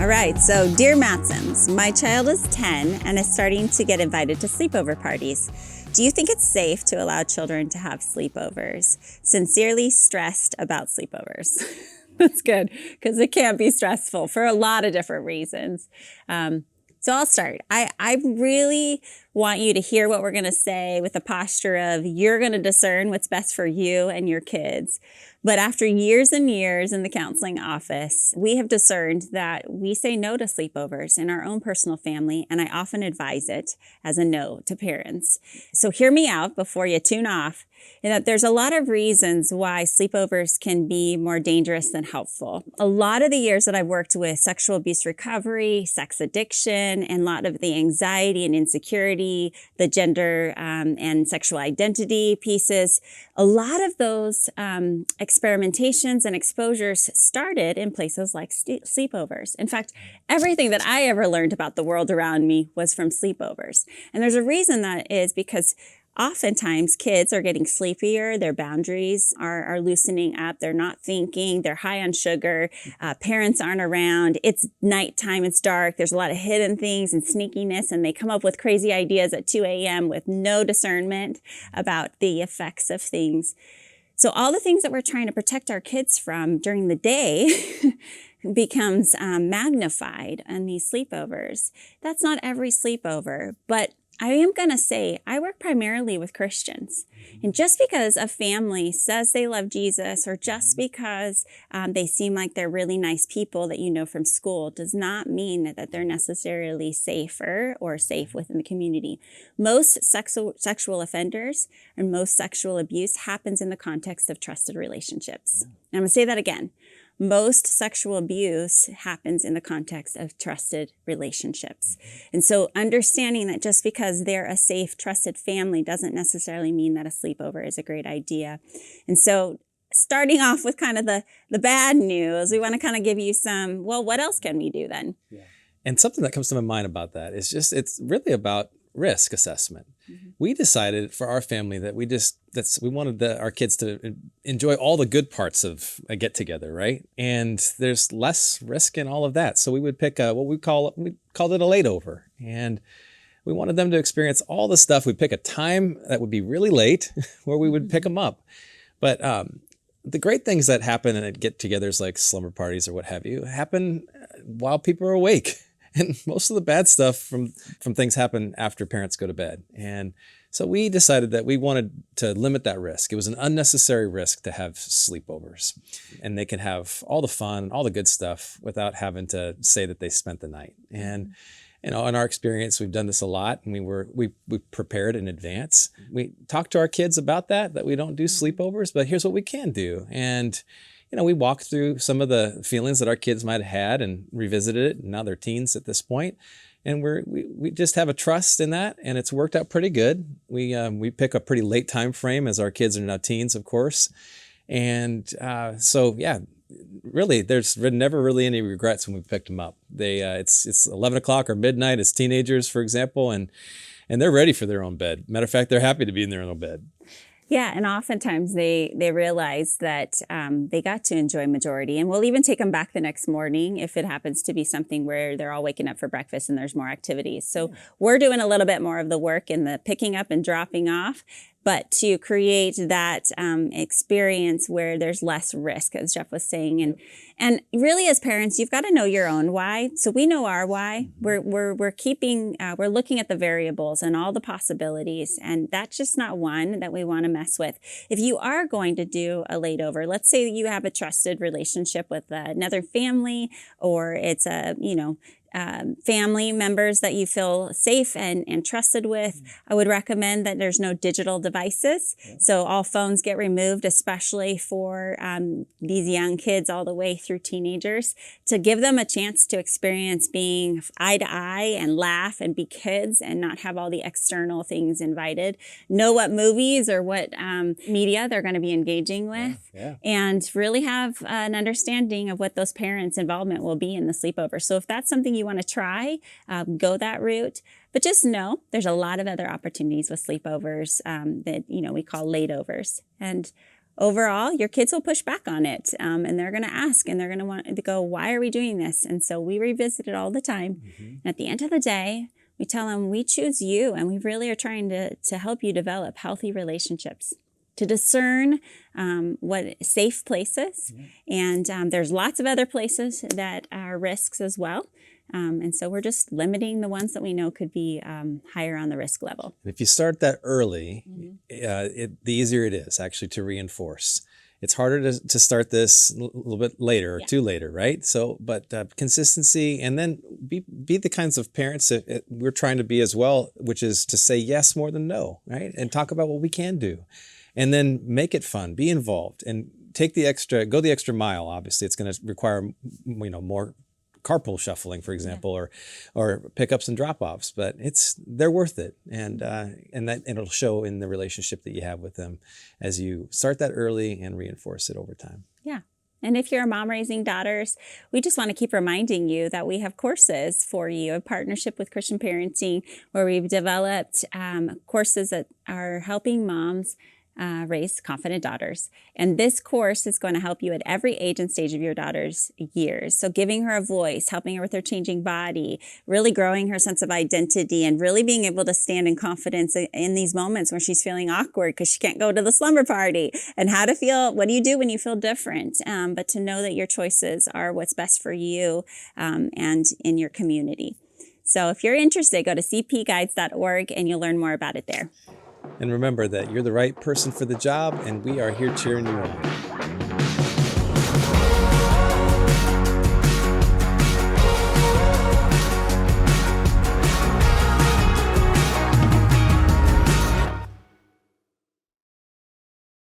All right, so dear Mattsons, my child is 10 and is starting to get invited to sleepover parties. Do you think it's safe to allow children to have sleepovers? Sincerely stressed about sleepovers. That's good, because it can be stressful for a lot of different reasons. So I'll start. I really want you to hear what we're going to say with a posture of you're going to discern what's best for you and your kids. But after years and years in the counseling office, we have discerned that we say no to sleepovers in our own personal family, and I often advise it as a no to parents. So hear me out before you tune off, in that there's a lot of reasons why sleepovers can be more dangerous than helpful. A lot of the years that I've worked with sexual abuse recovery, sex addiction, and a lot of the anxiety and insecurity, the gender and sexual identity pieces, a lot of those experimentations and exposures started in places like sleepovers. In fact, everything that I ever learned about the world around me was from sleepovers. And there's a reason that is because oftentimes kids are getting sleepier, their boundaries are loosening up, they're not thinking, they're high on sugar, parents aren't around, it's nighttime, it's dark, there's a lot of hidden things and sneakiness, and they come up with crazy ideas at 2 a.m. with no discernment about the effects of things. So all the things that we're trying to protect our kids from during the day becomes magnified in these sleepovers. That's not every sleepover, but I am going to say I work primarily with Christians. And just because a family says they love Jesus, or just because they seem like they're really nice people that you know from school, does not mean that they're necessarily safer or safe within the community. Most sexual offenders and most sexual abuse happens in the context of trusted relationships. And I'm going to say that again. Most sexual abuse happens in the context of trusted relationships. And so understanding that just because they're a safe, trusted family doesn't necessarily mean that a sleepover is a great idea. And so starting off with kind of the bad news, we want to kind of give you some, well, what else can we do then? Yeah. And something that comes to my mind about that is just, it's really about risk assessment. Mm-hmm. We decided for our family that we wanted our kids to enjoy all the good parts of a get together, right? And there's less risk in all of that. So we would pick we called it a lateover. And we wanted them to experience all the stuff. We'd pick a time that would be really late where we would pick them up. But the great things that happen at get-togethers like slumber parties or what have you happen while people are awake. And most of the bad stuff from things happen after parents go to bed. And so we decided that we wanted to limit that risk. It was an unnecessary risk to have sleepovers. And they can have all the fun, all the good stuff without having to say that they spent the night. And in our experience, we've done this a lot, and we prepared in advance. We talked to our kids about that we don't do sleepovers, but here's what we can do. And we walked through some of the feelings that our kids might have had and revisited it. And now they're teens at this point. And we just have a trust in that, and it's worked out pretty good. We pick a pretty late time frame as our kids are now teens, of course. And so, yeah, really, there's never really any regrets when we picked them up. It's 11 o'clock or midnight as teenagers, for example, and they're ready for their own bed. Matter of fact, they're happy to be in their own bed. Yeah, and oftentimes they realize that they got to enjoy majority, and we'll even take them back the next morning if it happens to be something where they're all waking up for breakfast and there's more activities. So we're doing a little bit more of the work in the picking up and dropping off, but to create that experience where there's less risk, as Jeff was saying. And really, as parents, you've got to know your own why. So we know our why. We're looking at the variables and all the possibilities, and that's just not one that we want to mess with. If you are going to do a lateover, let's say you have a trusted relationship with another family, or it's family members that you feel safe and trusted with, I would recommend that there's no digital devices. So all phones get removed, especially for these young kids all the way through teenagers, to give them a chance to experience being eye to eye and laugh and be kids and not have all the external things invited. Know what movies or what media they're going to be engaging with, and really have an understanding of what those parents' involvement will be in the sleepover. So if that's something you want to try, go that route. But just know there's a lot of other opportunities with sleepovers that we call lateovers. And overall, your kids will push back on it, and they're going to ask, and they're going to want to go, why are we doing this? And so we revisit it all the time. And at the end of the day, we tell them, we choose you, and we really are trying to help you develop healthy relationships, to discern what safe places. And there's lots of other places that are risks as well. And so we're just limiting the ones that we know could be higher on the risk level. If you start that early, the easier it is actually to reinforce. It's harder to start this a little bit later or too later, right? So, but consistency, and then be the kinds of parents that we're trying to be as well, which is to say yes more than no, right? And talk about what we can do. And then make it fun, be involved, and go the extra mile. Obviously, it's going to require, more carpool shuffling, for example, or pickups and drop-offs, but they're worth it, and that it'll show in the relationship that you have with them as you start that early and reinforce it over time. Yeah. And if you're a mom raising daughters, we just want to keep reminding you that we have courses for you, a partnership with Christian Parenting, where we've developed courses that are helping moms raise confident daughters. And this course is going to help you at every age and stage of your daughter's years. So giving her a voice, helping her with her changing body, really growing her sense of identity, and really being able to stand in confidence in these moments where she's feeling awkward because she can't go to the slumber party, and how to feel, what do you do when you feel different? But to know that your choices are what's best for you and in your community. So if you're interested, go to cpguides.org and you'll learn more about it there. And remember that you're the right person for the job, and we are here cheering you on.